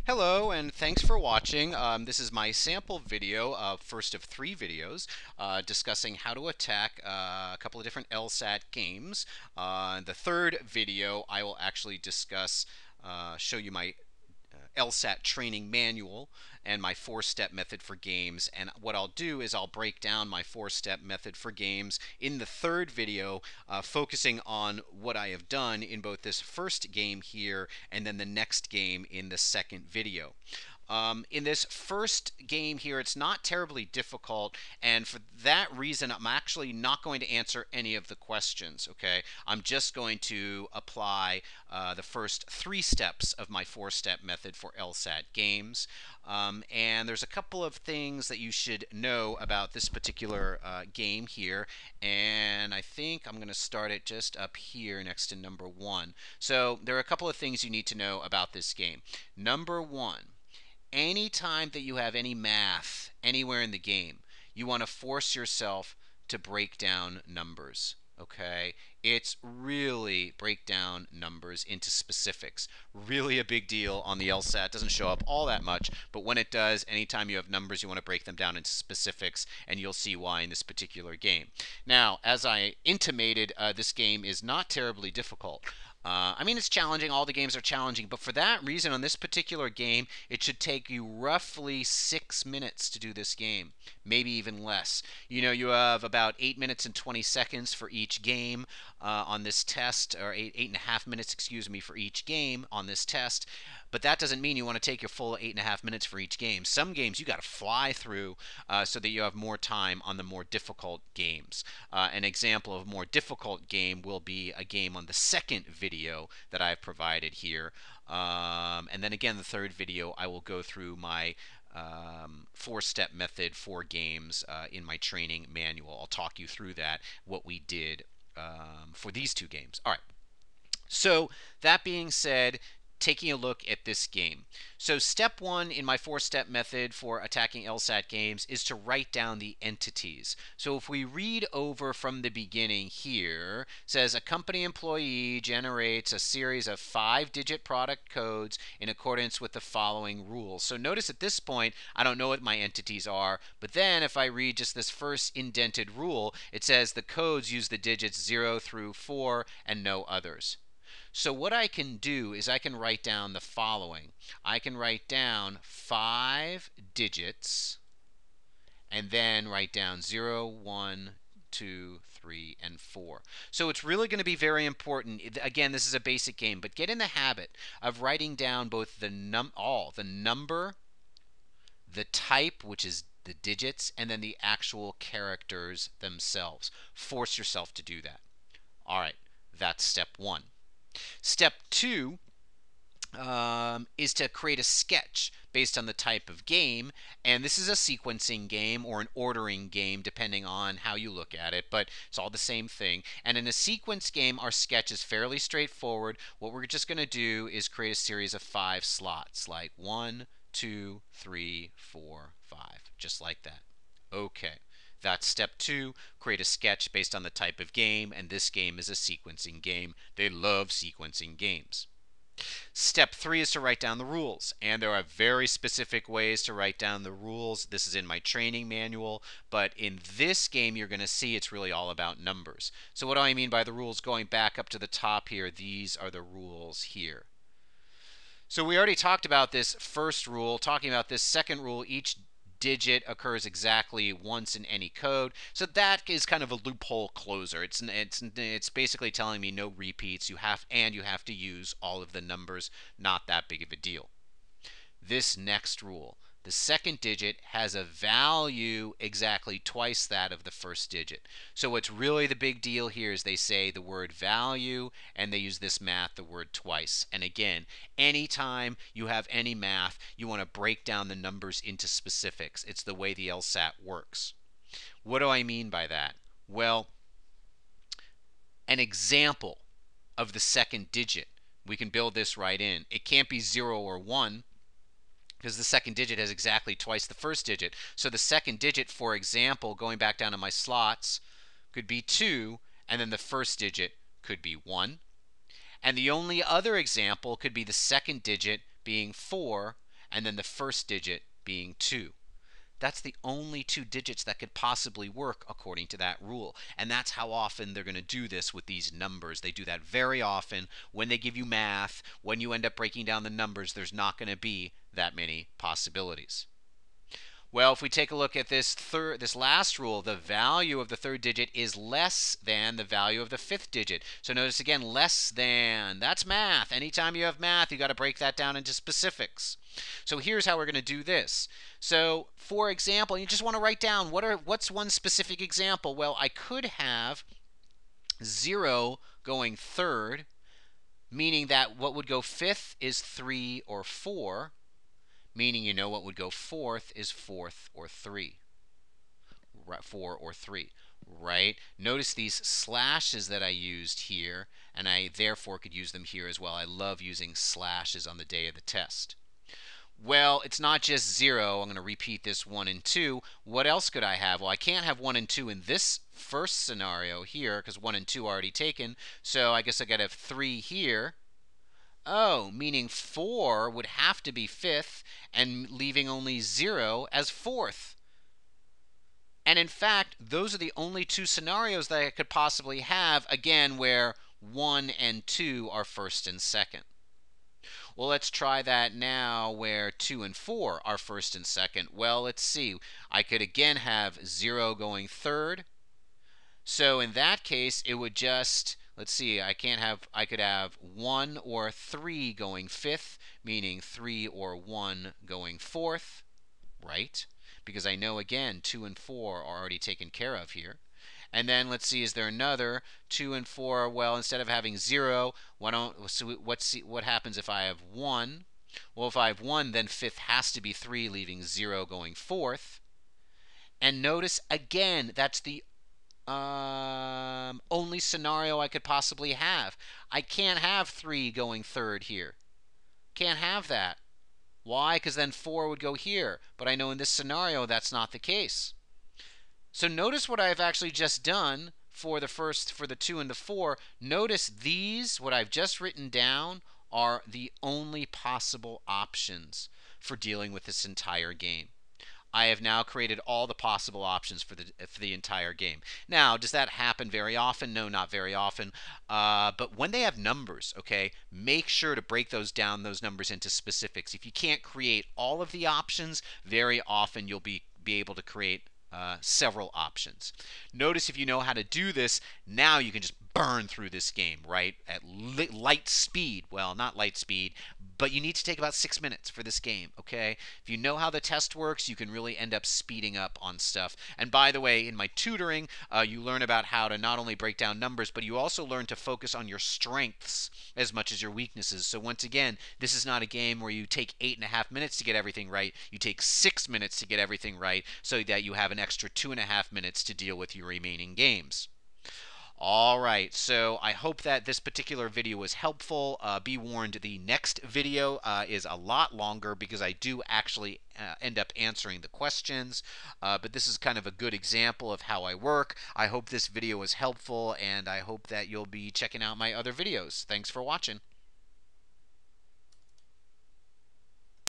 Hello, and thanks for watching. This is my sample video, first of three videos, discussing how to attack a couple of different LSAT games. The third video, I will actually discuss, show you my LSAT training manual and my four-step method for games. And what I'll do is I'll break down my four-step method for games in the third video, focusing on what I have done in both this first game here and then the next game in the second video. In this first game here, it's not terribly difficult, and for that reason, I'm actually not going to answer any of the questions, okay? I'm just going to apply the first three steps of my four-step method for LSAT games. And there's a couple of things that you should know about this particular game here, and I think I'm going to start it just up here next to number one. So there are a couple of things you need to know about this game. Number one, anytime that you have any math anywhere in the game, you want to force yourself to break down numbers. Okay, it's really break down numbers into specifics. Really a big deal on the LSAT. Doesn't show up all that much, but when it does, anytime you have numbers, you want to break them down into specifics, and you'll see why in this particular game. Now, as I intimated, this game is not terribly difficult. I mean, it's challenging. All the games are challenging, but for that reason, on this particular game, it should take you roughly 6 minutes to do this game, maybe even less. You know, you have about 8 minutes and 20 seconds for each game on this test, or 8.5 minutes, excuse me, for each game on this test. But that doesn't mean you want to take your full 8.5 minutes for each game. Some games you got to fly through so that you have more time on the more difficult games. An example of a more difficult game will be a game on the second video that I've provided here. And then again, the third video, I will go through my four-step method for games in my training manual. I'll talk you through that, what we did for these two games. All right. So that being said, taking a look at this game. So step one in my four-step method for attacking LSAT games is to write down the entities. So if we read over from the beginning here, it says a company employee generates a series of 5-digit product codes in accordance with the following rules. So notice at this point, I don't know what my entities are, but then if I read just this first indented rule, it says the codes use the digits 0 through 4 and no others. So what I can do is I can write down the following. I can write down 5 digits and then write down 0, 1, 2, 3, and 4. So it's really going to be very important. Again, this is a basic game, but get in the habit of writing down both the number, the type, which is the digits, and then the actual characters themselves. Force yourself to do that. All right, that's step one. Step two is to create a sketch based on the type of game, and this is a sequencing game or an ordering game depending on how you look at it, but it's all the same thing. And in a sequence game, our sketch is fairly straightforward. What we're just going to do is create a series of 5 slots, like 1, 2, 3, 4, 5, just like that. Okay. That's step two, create a sketch based on the type of game, and this game is a sequencing game. They love sequencing games. Step three is to write down the rules, and there are very specific ways to write down the rules. This is in my training manual, but in this game you're going to see it's really all about numbers. So what do I mean by the rules? Going back up to the top here, these are the rules here. So we already talked about this first rule. Talking about this second rule, each digit occurs exactly once in any code. So that is kind of a loophole closer. It's basically telling me no repeats. You have to use all of the numbers. Not that big of a deal. This next rule. The second digit has a value exactly twice that of the first digit. So what's really the big deal here is they say the word value and they use this math, the word twice. And again, anytime you have any math, you want to break down the numbers into specifics. It's the way the LSAT works. What do I mean by that? Well, an example of the second digit. We can build this right in. It can't be 0 or 1. Because the second digit has exactly twice the first digit. So the second digit, for example, going back down to my slots, could be 2, and then the first digit could be 1. And the only other example could be the second digit being 4, and then the first digit being 2. That's the only 2 digits that could possibly work according to that rule. And that's how often they're going to do this with these numbers. They do that very often. When they give you math, when you end up breaking down the numbers, there's not going to be that many possibilities. Well, if we take a look at this last rule, the value of the third digit is less than the value of the fifth digit. So notice again, less than. That's math. Anytime you have math, you got to break that down into specifics. So here's how we're going to do this. So, for example, you just want to write down what's one specific example. Well, I could have 0 going third, meaning that what would go fifth is 3 or 4. Meaning, you know, what would go fourth is 4th or 3. 4 or 3, right? Notice these slashes that I used here, and I therefore could use them here as well. I love using slashes on the day of the test. Well, it's not just 0. I'm going to repeat this 1 and 2. What else could I have? Well, I can't have 1 and 2 in this first scenario here because 1 and 2 are already taken. So I guess I got to have 3 here. Oh, meaning 4 would have to be fifth and leaving only 0 as fourth. And in fact, those are the only 2 scenarios that I could possibly have, again, where 1 and 2 are first and second. Well, let's try that now where 2 and 4 are first and second. Well, let's see. I could again have 0 going third. So in that case, it would just, let's see, I could have 1 or 3 going fifth, meaning 3 or 1 going fourth, right? Because I know, again, 2 and 4 are already taken care of here. And then let's see, is there another 2 and 4? Well, instead of having 0, what happens if I have 1? Well, if I have 1, then fifth has to be 3, leaving 0 going fourth. And notice again, that's the only scenario I could possibly have. I can't have 3 going third here. Can't have that. Why? Because then 4 would go here. But I know in this scenario that's not the case. So notice what I've actually just done for the 2 and the 4. Notice these, what I've just written down, are the only possible options for dealing with this entire game. I have now created all the possible options for the entire game. Now, does that happen very often? No, not very often. But when they have numbers, okay, make sure to break those numbers into specifics. If you can't create all of the options, very often you'll be able to create several options. Notice if you know how to do this, now you can just burn through this game, right? At light speed. Well, not light speed, but you need to take about 6 minutes for this game, okay? If you know how the test works, you can really end up speeding up on stuff. And by the way, in my tutoring, you learn about how to not only break down numbers, but you also learn to focus on your strengths as much as your weaknesses. So once again, this is not a game where you take 8.5 minutes to get everything right. You take 6 minutes to get everything right so that you have an extra 2.5 minutes to deal with your remaining games. All right, so I hope that this particular video was helpful. Be warned, the next video is a lot longer because I do actually end up answering the questions. But this is kind of a good example of how I work. I hope this video was helpful, and I hope that you'll be checking out my other videos. Thanks for watching.